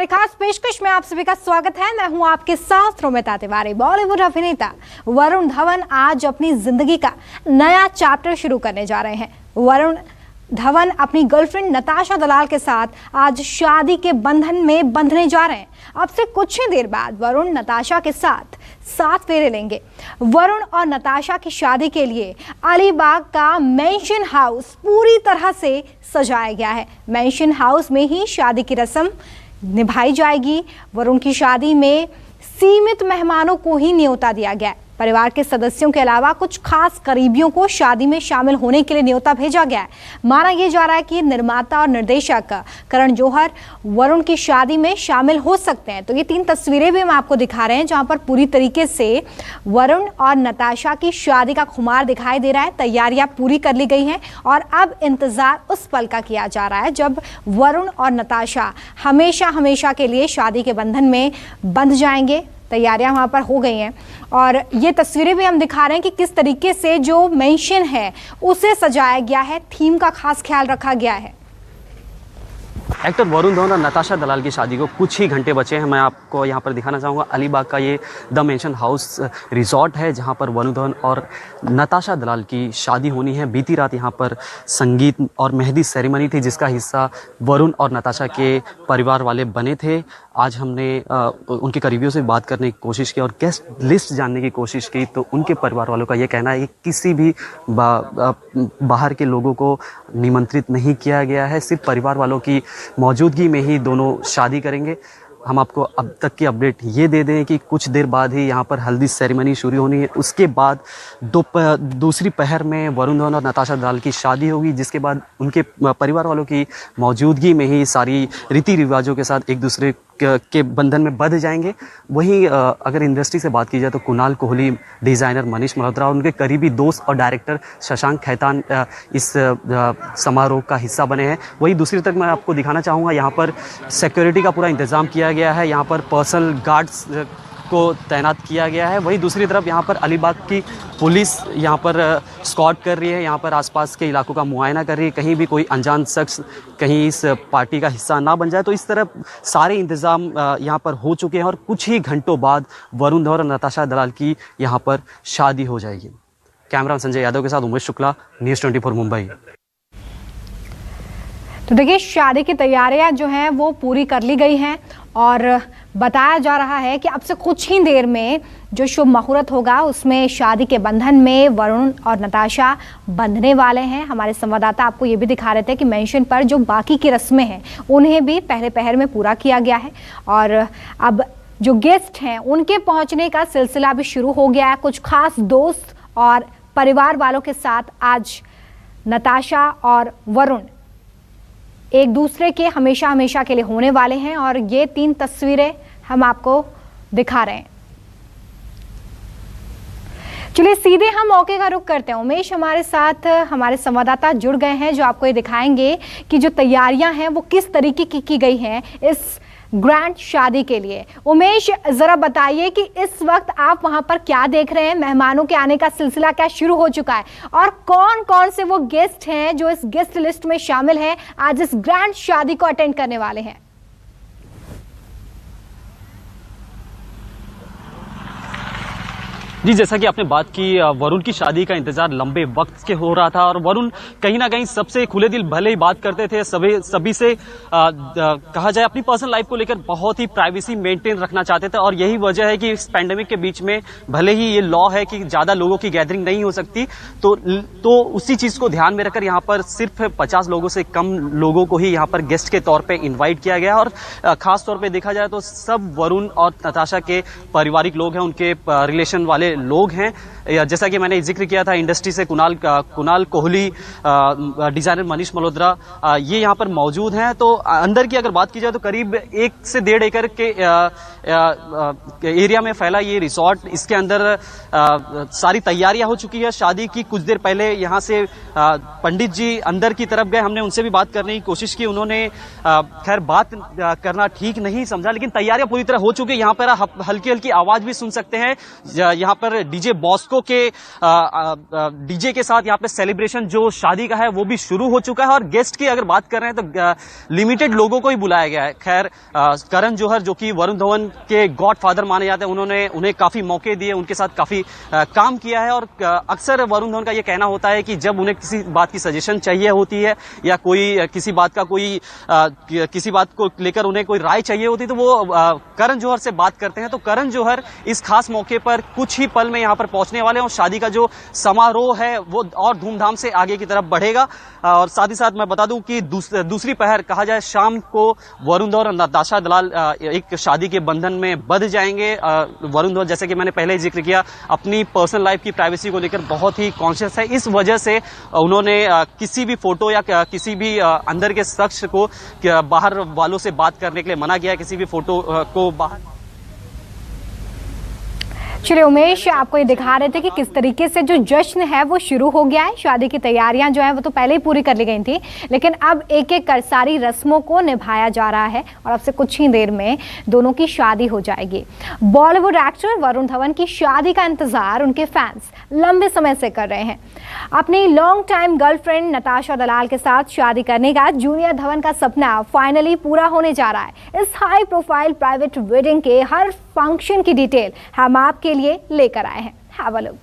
हमारी खास पेशकश में आप सभी का स्वागत है। मैं हूं आपके साथ रोमिता तिवारी। बॉलीवुड अभिनेता वरुण धवन आज अपनी जिंदगी का नया चैप्टर शुरू करने जा रहे हैं। वरुण धवन अपनी गर्लफ्रेंड नताशा दलाल के साथ आज शादी के बंधन में बंधने जा रहे हैं। अब से कुछ ही देर बाद वरुण नताशा के साथ 7 फेरे लेंगे। वरुण और नताशा की शादी के लिए अलीबाग का मेंशन हाउस पूरी तरह से सजाया गया है। मेंशन हाउस में ही शादी की रस्म निभाई जाएगी। वरुण की शादी में सीमित मेहमानों को ही न्योता दिया गया है। परिवार के सदस्यों के अलावा कुछ खास करीबियों को शादी में शामिल होने के लिए न्योता भेजा गया है। माना यह जा रहा है कि निर्माता और निर्देशक करण जौहर वरुण की शादी में शामिल हो सकते हैं। तो ये 3 तस्वीरें भी हम आपको दिखा रहे हैं जहां पर पूरी तरीके से वरुण और नताशा की शादी का खुमार दिखाई दे रहा है। तैयारियां पूरी कर ली गई हैं और अब इंतजार उस पल का किया जा रहा है जब वरुण और नताशा हमेशा के लिए शादी के बंधन में बंध जाएंगे। तैयारियां वहां पर हो गई हैं और ये तस्वीरें भी हम दिखा रहे हैं कि किस तरीके से जो मेंशन है उसे सजाया गया है। थीम का खास ख्याल रखा गया है। एक्टर वरुण धवन और नताशा दलाल की शादी को कुछ ही घंटे बचे हैं। मैं आपको यहाँ पर दिखाना चाहूँगा अलीबाग का ये द मेंशन हाउस रिजॉर्ट है जहाँ पर वरुण धवन और नताशा दलाल की शादी होनी है। बीती रात यहाँ पर संगीत और मेहंदी सेरेमनी थी जिसका हिस्सा वरुण और नताशा के परिवार वाले बने थे। आज हमने उनके करीबियों से बात करने की कोशिश की और गेस्ट लिस्ट जानने की कोशिश की तो उनके परिवार वालों का ये कहना है कि किसी भी बाहर के लोगों को निमंत्रित नहीं किया गया है। सिर्फ परिवार वालों की मौजूदगी में ही दोनों शादी करेंगे। हम आपको अब तक की अपडेट ये दे दें कि कुछ देर बाद ही यहाँ पर हल्दी सेरेमनी शुरू होनी है। उसके बाद दूसरी पहर में वरुण धवन और नताशा दलाल की शादी होगी जिसके बाद उनके परिवार वालों की मौजूदगी में ही सारी रीति रिवाजों के साथ एक दूसरे के बंधन में बंध जाएंगे। वहीं अगर इंडस्ट्री से बात की जाए तो कुणाल कोहली, डिज़ाइनर मनीष मल्होत्रा और उनके करीबी दोस्त और डायरेक्टर शशांक खैतान इस समारोह का हिस्सा बने हैं। वहीं दूसरी तरफ मैं आपको दिखाना चाहूँगा यहाँ पर सिक्योरिटी का पूरा इंतज़ाम किया गया है। यहाँ पर पर्सनल गार्ड्स को तैनात किया गया है। वहीं दूसरी तरफ यहाँ पर अलीबाग की पुलिस यहाँ पर स्कॉट कर रही है। यहाँ पर आसपास के इलाकों का मुआयना कर रही है, कहीं भी कोई अनजान शख्स कहीं इस पार्टी का हिस्सा ना बन जाए। तो इस तरफ सारे इंतज़ाम यहाँ पर हो चुके हैं और कुछ ही घंटों बाद वरुण धवन और नताशा दलाल की यहाँ पर शादी हो जाएगी। कैमरा संजय यादव के साथ उमेश शुक्ला, न्यूज़ 24 मुंबई। तो देखिए शादी की तैयारियां जो हैं वो पूरी कर ली गई हैं और बताया जा रहा है कि अब से कुछ ही देर में जो शुभ मुहूर्त होगा उसमें शादी के बंधन में वरुण और नताशा बंधने वाले हैं। हमारे संवाददाता आपको ये भी दिखा रहे थे कि मेंशन पर जो बाकी की रस्में हैं उन्हें भी पहले पहर में पूरा किया गया है और अब जो गेस्ट हैं उनके पहुंचने का सिलसिला भी शुरू हो गया है। कुछ खास दोस्त और परिवार वालों के साथ आज नताशा और वरुण एक दूसरे के हमेशा के लिए होने वाले हैं और ये 3 तस्वीरें हम आपको दिखा रहे हैं। चलिए सीधे हम मौके का रुख करते हैं। उमेश हमारे साथ हमारे संवाददाता जुड़ गए हैं जो आपको ये दिखाएंगे कि जो तैयारियां हैं वो किस तरीके की गई हैं इस ग्रैंड शादी के लिए। उमेश जरा बताइए कि इस वक्त आप वहां पर क्या देख रहे हैं, मेहमानों के आने का सिलसिला क्या शुरू हो चुका है और कौन कौन से वो गेस्ट हैं जो इस गेस्ट लिस्ट में शामिल हैं, आज इस ग्रैंड शादी को अटेंड करने वाले हैं। जी, जैसा कि आपने बात की, वरुण की शादी का इंतजार लंबे वक्त के हो रहा था और वरुण कहीं ना कहीं सबसे खुले दिल भले ही बात करते थे, सभी से कहा जाए अपनी पर्सनल लाइफ को लेकर बहुत ही प्राइवेसी मेंटेन रखना चाहते थे और यही वजह है कि इस पैंडेमिक के बीच में भले ही ये लॉ है कि ज्यादा लोगों की गैदरिंग नहीं हो सकती तो उसी चीज को ध्यान में रखकर यहाँ पर सिर्फ 50 लोगों से कम लोगों को ही यहाँ पर गेस्ट के तौर पर इन्वाइट किया गया और खास तौर पर देखा जाए तो सब वरुण और नताशा के पारिवारिक लोग हैं, उनके रिलेशन वाले लोग हैं। जैसा कि मैंने जिक्र किया था इंडस्ट्री से कुणाल कोहली, डिजाइनर मनीष मल्होत्रा ये यहाँ पर मौजूद हैं। तो अंदर की अगर बात की जाए तो करीब 1 से 1.5 एकड़ के एरिया में फैला ये रिसॉर्ट, इसके अंदर सारी तैयारियां हो चुकी है शादी की। कुछ देर पहले यहाँ से पंडित जी अंदर की तरफ गए, हमने उनसे भी बात करने की कोशिश की। उन्होंने खैर बात करना ठीक नहीं समझा, लेकिन तैयारियां पूरी तरह हो चुकी है। यहाँ पर हल्की हल्की आवाज भी सुन सकते हैं। यहाँ पर डीजे बॉस्को के डीजे के साथ यहाँ पे सेलिब्रेशन जो शादी का है वो भी शुरू हो चुका है। और गेस्ट की अगर बात कर रहे हैं तो लिमिटेड लोगों को ही बुलाया गया है। खैर करण जौहर जो कि वरुण धवन के गॉडफादर माने जाते हैं, उन्हें काफी मौके दिए, उनके साथ काफी काम किया है। और अक्सर वरुण धवन का ये कहना होता है कि जब उन्हें किसी बात की सजेशन चाहिए होती है या कोई किसी बात को लेकर उन्हें कोई राय चाहिए होती है तो वो करण जौहर से बात करते हैं। तो करण जौहर इस खास मौके पर कुछ ही पल में यहाँ पर पहुंचने वाले हैं और शादी का जो समारोह है वो और धूमधाम से आगे की तरफ बढ़ेगा। और साथ ही साथ मैं बता दूं कि दूसरी पहर कहा जाए शाम को वरुण धवन और नताशा दलाल एक शादी के बंधन में बंध जाएंगे। वरुण धवन जैसे कि मैंने पहले ही जिक्र किया अपनी पर्सनल लाइफ की प्राइवेसी को लेकर बहुत ही कॉन्शियस है। इस वजह से उन्होंने किसी भी फोटो या किसी भी अंदर के शख्स को बाहर वालों से बात करने के लिए मना किया है, किसी भी फोटो को बाहर। चलिए उमेश, आपको ये दिखा रहे थे कि किस तरीके से जो जश्न है वो शुरू हो गया है। शादी की तैयारियां जो है वो तो पहले ही पूरी कर ली गई थी, लेकिन अब एक एक कर सारी रस्मों को निभाया जा रहा है और अब से कुछ ही देर में दोनों की शादी हो जाएगी। बॉलीवुड एक्टर वरुण धवन की शादी का इंतजार उनके फैंस लंबे समय से कर रहे हैं। अपनी लॉन्ग टाइम गर्लफ्रेंड नताशा दलाल के साथ शादी करने का जूनियर धवन का सपना फाइनली पूरा होने जा रहा है। इस हाई प्रोफाइल प्राइवेट वेडिंग के हर फंक्शन की डिटेल हम आपके लिए लेकर आए हैं। Have a look.